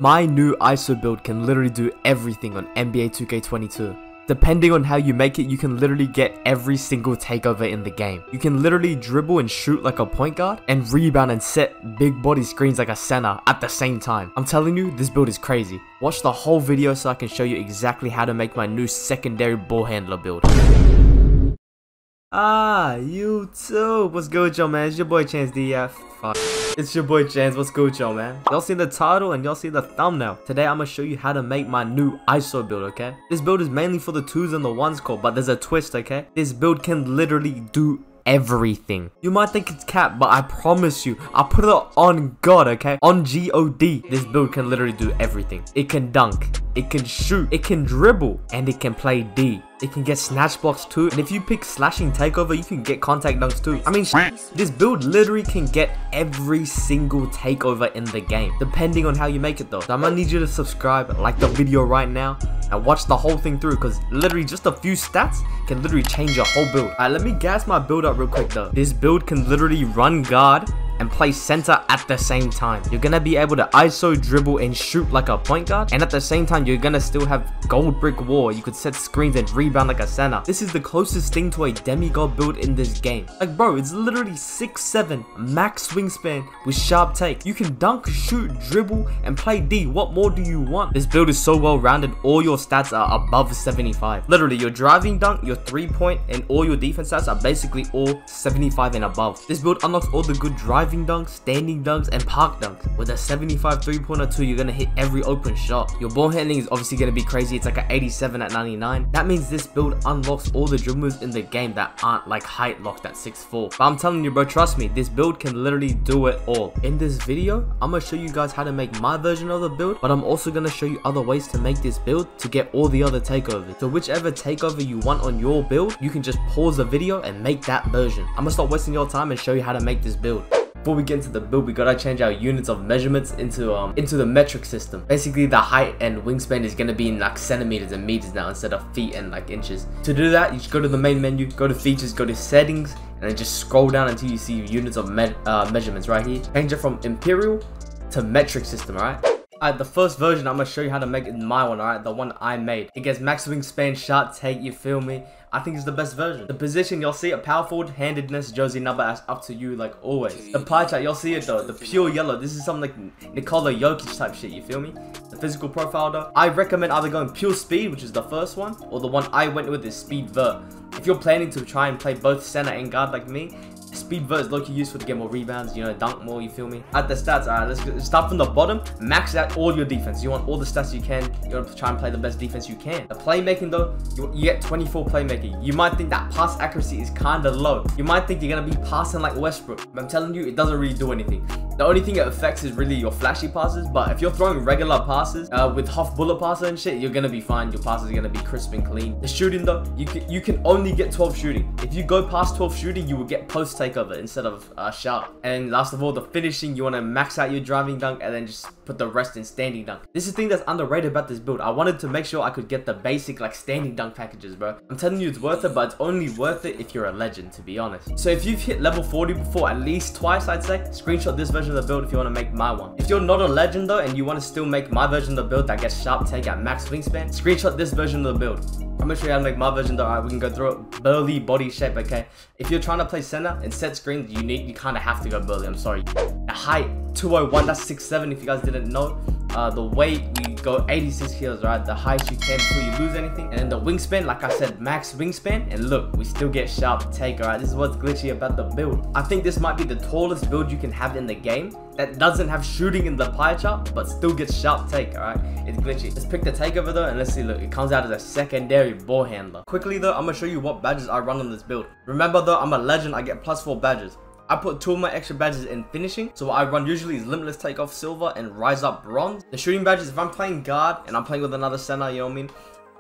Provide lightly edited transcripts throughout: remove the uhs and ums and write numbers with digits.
My new ISO build can literally do everything on NBA 2K22. Depending on how you make it, you can literally get every single takeover in the game. You can literally dribble and shoot like a point guard, and rebound and set big body screens like a center at the same time. I'm telling you, this build is crazy. Watch the whole video so I can show you exactly how to make my new secondary ball handler build. YouTube, what's good with y'all, man? It's your boy Chanz DF. It's your boy Chanz, what's good with y'all, man? Y'all see the title and y'all see the thumbnail. Today I'm gonna show you how to make my new ISO build, okay? This build is mainly for the 2s and the 1s core, but there's a twist, okay? This build can literally do everything. You might think it's cap, but I promise you, I put it on God, okay? On God, this build can literally do everything. It can dunk, it can shoot, it can dribble, and it can play D. It can get snatch blocks too, and if you pick slashing takeover, you can get contact dunks too. I mean, this build literally can get every single takeover in the game, depending on how you make it though. So I'm gonna need you to subscribe, like the video right now, and watch the whole thing through, because literally just a few stats can literally change your whole build. Alright, let me gas my build up real quick though. This build can literally run guard and play center at the same time. You're gonna be able to ISO, dribble, and shoot like a point guard, and at the same time, you're gonna still have gold brick wall. You could set screens and rebound like a center. This is the closest thing to a demigod build in this game. Like, bro, it's literally 6'7", max wingspan with sharp take. You can dunk, shoot, dribble, and play D. What more do you want? This build is so well rounded, all your stats are above 75. Literally, your driving dunk, your 3-point, and all your defense stats are basically all 75 and above. This build unlocks all the good driving dunks, standing dunks, and park dunks. With a 75 3-pointer too, you're gonna hit every open shot. Your ball handling is obviously gonna be crazy. It's like an 87 at 99. That means this build unlocks all the dribble moves in the game that aren't like height locked at 6'4". But I'm telling you, bro, trust me, this build can literally do it all. In this video, I'm gonna show you guys how to make my version of the build, but I'm also gonna show you other ways to make this build to get all the other takeovers. So whichever takeover you want on your build, you can just pause the video and make that version. I'm gonna stop wasting your time and show you how to make this build. Before we get into the build, we gotta change our units of measurements into the metric system. Basically, the height and wingspan is gonna be in like centimeters and meters now instead of feet and like inches. To do that, you just go to the main menu, go to features, go to settings, and then just scroll down until you see units of measurements right here. Change it from imperial to metric system, alright? Alright, the first version I'm gonna show you how to make it in my one, alright? The one I made. It gets max wingspan, sharp take, you feel me? I think it's the best version. The position, you'll see it power forward, handedness, jersey number, as up to you like always. The pie chart, you'll see it though, the pure yellow. This is something like Nikola Jokic type shit, you feel me? The physical profile though, I recommend either going pure speed, which is the first one, or the one I went with is speed vert. If you're planning to try and play both center and guard like me, speed vert is low-key useful to get more rebounds, you know, dunk more, you feel me? At the stats, alright, let's start from the bottom. Max out all your defense. You want all the stats you can. You want to try and play the best defense you can. The playmaking though, you get 24 playmaking. You might think that pass accuracy is kind of low. You might think you're going to be passing like Westbrook. But I'm telling you, it doesn't really do anything. The only thing it affects is really your flashy passes, but if you're throwing regular passes with half bullet passer and shit, you're gonna be fine. Your passes are gonna be crisp and clean. The shooting though, you can only get 12 shooting. If you go past 12 shooting, you will get post takeover instead of sharp. And last of all, the finishing, you want to max out your driving dunk and then just put the rest in standing dunk. This is the thing that's underrated about this build. I wanted to make sure I could get the basic like standing dunk packages, bro. I'm telling you, it's worth it, but it's only worth it if you're a legend, to be honest. So if you've hit level 40 before at least twice, I'd say, screenshot this version of the build if you want to make my one. If you're not a legend though and you want to still make my version of the build that gets sharp take at max wingspan, screenshot this version of the build. I'm gonna show you how to make my version though. Alright, we can go through it. Burly body shape, okay? If you're trying to play center and set screens, you kind of have to go burly, I'm sorry. The height, 201, that's 6'7", if you guys didn't know. The weight, we go 86 kilos, right? The height you can before you lose anything. And then the wingspan, like I said, max wingspan. And look, we still get sharp take, alright? This is what's glitchy about the build. I think this might be the tallest build you can have in the game that doesn't have shooting in the pie chart, but still gets sharp take, alright? It's glitchy. Let's pick the takeover though, and let's see, look, it comes out as a secondary ball handler. Quickly though, I'm gonna show you what badges I run on this build. Remember though, I'm a legend, I get +4 badges. I put 2 of my extra badges in finishing, so what I run usually is limitless takeoff silver and rise up bronze. The shooting badges, if I'm playing guard and I'm playing with another center, you know what I mean,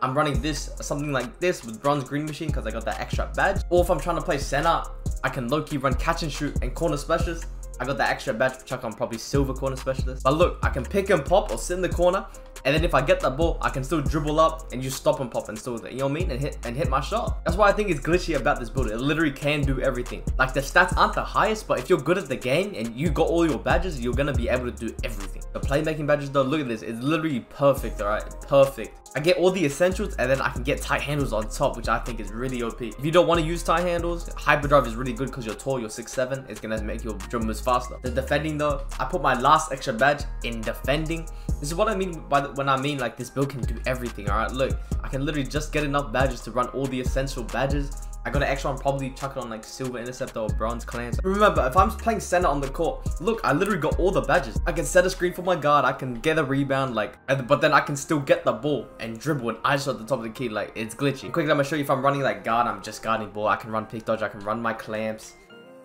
I'm running this, something like this with bronze green machine because I got that extra badge. Or if I'm trying to play center, I can low-key run catch and shoot and corner specialist. I got that extra badge, which I'm probably silver corner specialist. But look, I can pick and pop or sit in the corner And then if I get the ball, I can still dribble up and just stop and pop and still, you know what I mean, and hit my shot. That's why I think it's glitchy about this build. It literally can do everything. Like, the stats aren't the highest, but if you're good at the game and you got all your badges, you're gonna be able to do everything. The playmaking badges though, look at this, it's literally perfect. All right, perfect. I get all the essentials and then I can get tight handles on top, which I think is really OP. If you don't want to use tight handles, hyperdrive is really good because you're tall, you're 6'7". It's gonna make your dribble moves faster. The defending though, I put my last extra badge in defending. This is what I mean by when I mean like this build can do everything. All right, look, I can literally just get enough badges to run all the essential badges. I got an extra one, probably chuck it on like silver interceptor or bronze clans. Remember, if I'm playing center on the court, look, I literally got all the badges. I can set a screen for my guard, I can get a rebound, like, but then I can still get the ball and dribble and ISO at the top of the key. Like, it's glitchy. Quickly, I'm gonna show you if I'm running like guard, I'm just guarding ball. I can run pick dodge, I can run my clamps.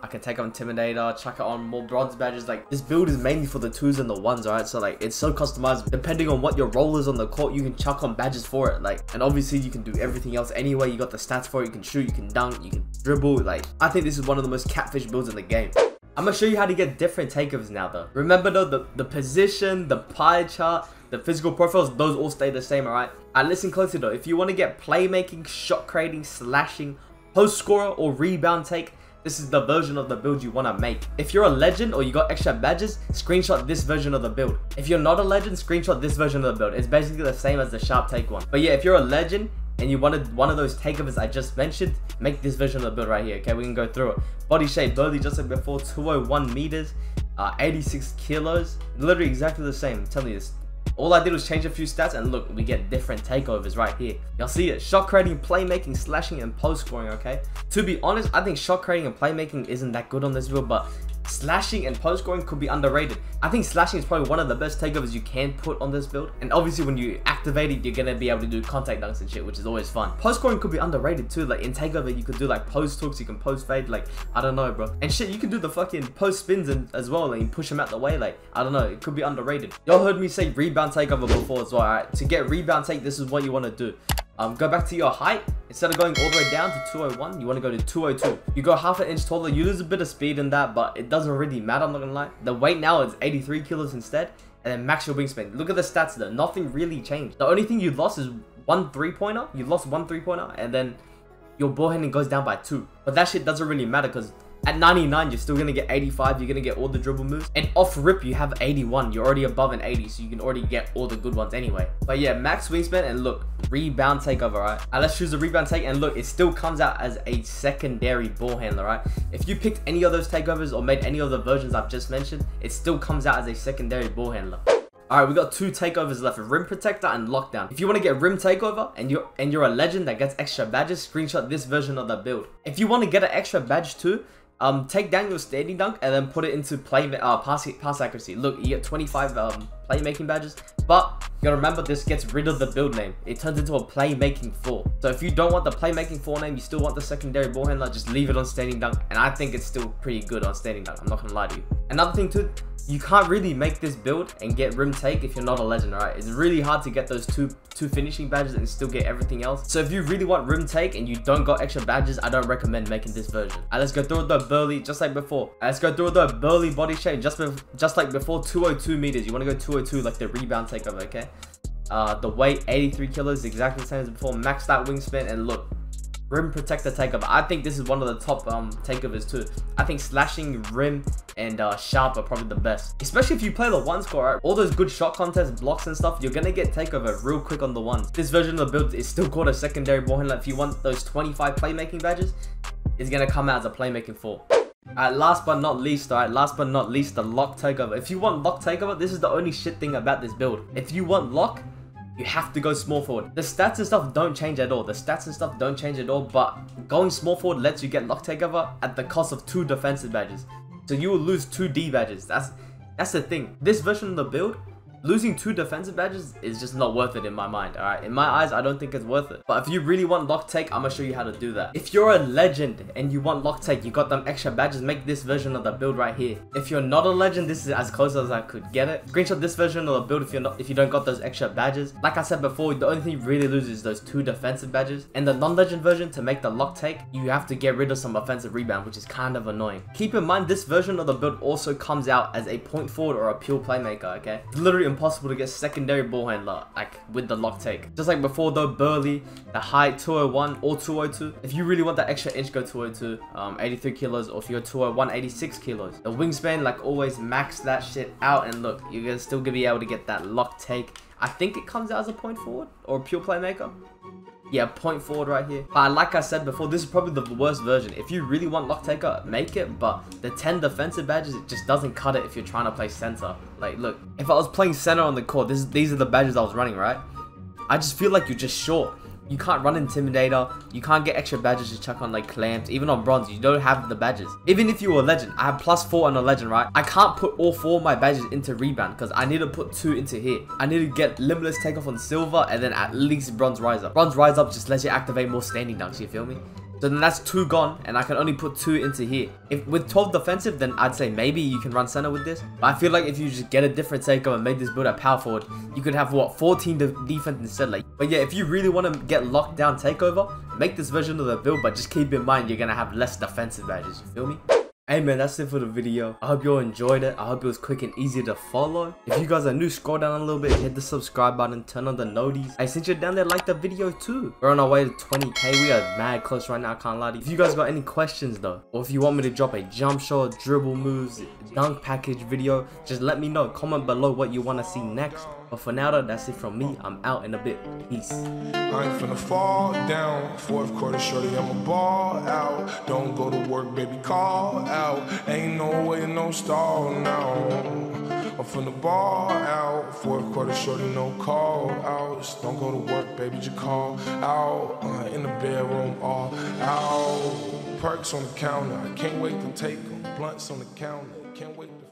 I can take on Intimidator, chuck it on more bronze badges. Like, this build is mainly for the 2s and the 1s, alright? So like, it's so customizable. Depending on what your role is on the court, you can chuck on badges for it. Like, and obviously you can do everything else anyway. You got the stats for it. You can shoot, you can dunk, you can dribble. Like, I think this is one of the most catfish builds in the game. I'm gonna show you how to get different takeovers now though. Remember though, the position, the pie chart, the physical profiles, those all stay the same, alright? Listen closely though. If you want to get playmaking, shot creating, slashing, post scorer, or rebound take, this is the version of the build you want to make. If you're a legend or you got extra badges, screenshot this version of the build. If you're not a legend, screenshot this version of the build. It's basically the same as the sharp take one. But yeah, if you're a legend and you wanted one of those takeovers I just mentioned, make this version of the build right here. Okay, we can go through it. Body shape, Burley just like before, 201 meters, 86 kilos. Literally exactly the same. I'm telling you this. All I did was change a few stats and look, we get different takeovers right here. Y'all see it? Shot creating, playmaking, slashing, and post scoring, okay? To be honest, I think shot creating and playmaking isn't that good on this build, but slashing and post scoring could be underrated. I think slashing is probably one of the best takeovers you can put on this build. And obviously when you activate it, you're gonna be able to do contact dunks and shit, which is always fun. Post scoring could be underrated too. Like in takeover, you could do like post hooks, you can post fade, like I don't know, bro. And shit, you can do the fucking post spins as well, like you push them out the way, like I don't know, it could be underrated. Y'all heard me say rebound takeover before as well, alright? To get rebound take, this is what you want to do. Go back to your height. Instead of going all the way down to 201, you want to go to 202. You go half an inch taller, you lose a bit of speed in that, but it doesn't really matter, I'm not gonna lie. The weight now is 83 kilos instead, and then max your wingspan. Look at the stats there, nothing really changed. The only thing you lost is one three-pointer. You lost one three-pointer, and then your ball handling goes down by 2. But that shit doesn't really matter because at 99, you're still going to get 85. You're going to get all the dribble moves. And off rip, you have 81. You're already above an 80, so you can already get all the good ones anyway. But yeah, max wingspan and look, rebound takeover, right? Let's choose the rebound take and look, it still comes out as a secondary ball handler, right? If you picked any of those takeovers or made any of the versions I've just mentioned, it still comes out as a secondary ball handler. Alright, we got 2 takeovers left, rim protector and lockdown. If you want to get rim takeover and you're a legend that gets extra badges, screenshot this version of the build. If you want to get an extra badge too, take down your standing dunk and then put it into pass accuracy. Look, you get 25 playmaking badges, but you gotta remember this gets rid of the build name. It turns into a playmaking 4. So if you don't want the playmaking 4 name, you still want the secondary ball handler, just leave it on standing dunk, and I think it's still pretty good on standing dunk. I'm not gonna lie to you. Another thing too, you can't really make this build and get rim take if you're not a legend, right? It's really hard to get those two finishing badges and still get everything else. So if you really want rim take and you don't got extra badges, I don't recommend making this version. Let's go through the Burley just like before. Let's go through the Burley body shape just like before, 202 meters. You want to go 202 like the rebound takeover, okay? The weight, 83 kilos, exactly the same as before. Max that wingspan and look, rim protector takeover. I think this is one of the top takeovers too. I think slashing, rim, and sharp are probably the best. Especially if you play the 1 score, right? All those good shot contests, blocks and stuff, you're gonna get takeover real quick on the 1s. This version of the build is still called a secondary ball handler. If you want those 25 playmaking badges, it's gonna come out as a playmaking 4. Alright, last but not least, the lock takeover. If you want lock takeover, this is the only shit thing about this build. If you want lock, you have to go small forward. The stats and stuff don't change at all. But going small forward lets you get lock takeover at the cost of 2 defensive badges. So you will lose 2 D badges. That's the thing. This version of the build, losing 2 defensive badges is just not worth it in my mind, alright? In my eyes, I don't think it's worth it. But if you really want lock take, I'm gonna show you how to do that. If you're a legend and you want lock take, you got them extra badges, make this version of the build right here. If you're not a legend, this is as close as I could get it. Screenshot this version of the build if you don't got those extra badges. Like I said before, the only thing you really lose is those 2 defensive badges. And the non-legend version, to make the lock take, you have to get rid of some offensive rebound, which is kind of annoying. Keep in mind, this version of the build also comes out as a point forward or a pure playmaker, okay? It's literally impossible to get secondary ball handler like with the lock take. Just like before though, Burley, the height 201 or 202. If you really want that extra inch, go 202, 83 kilos, or if you're 201, 86 kilos. The wingspan, like always, max that shit out, and look, you're gonna still gonna be able to get that lock take. I think it comes out as a point forward or a pure playmaker. Yeah, point forward right here. But like I said before, this is probably the worst version. If you really want lock taker, make it, but the 10 defensive badges, it just doesn't cut it if you're trying to play center. Like, look, if I was playing center on the court, these are the badges I was running, right? I just feel like you're just short. You can't run Intimidator, you can't get extra badges to chuck on like clamps. Even on bronze, you don't have the badges. Even if you were a legend, I have +4 on a legend, right? I can't put all 4 of my badges into rebound because I need to put 2 into here. I need to get limitless takeoff on silver and then at least bronze rise up. Bronze rise up just lets you activate more standing dunks, you feel me? So then that's 2 gone, and I can only put 2 into here. If with 12 defensive, then I'd say maybe you can run center with this. But I feel like if you just get a different takeover and make this build at power forward, you could have what, 14 defense instead. Like, but yeah, if you really want to get locked down takeover, make this version of the build, but just keep in mind you're gonna have less defensive badges. You feel me? Hey man, that's it for the video. I hope you all enjoyed it. I hope it was quick and easy to follow. If you guys are new, scroll down a little bit, hit the subscribe button, turn on the noties. Hey, since you're down there, like the video too. We're on our way to 20k. We are mad close right now, I can't lie to you. If you guys got any questions though, or if you want me to drop a jump shot, dribble moves, dunk package video, just let me know. Comment below what you want to see next. But for now though, that's it from me. I'm out in a bit. Peace. I ain't finna fall down. Fourth quarter, shorty, I'ma ball out. Don't go to work, baby, call out. Ain't no way, no stall now. I'm finna ball out. Fourth quarter, shorty, no call outs. Don't go to work, baby, just call out. In the bedroom, all out. Perks on the counter, I can't wait to take them. Blunts on the counter, can't wait to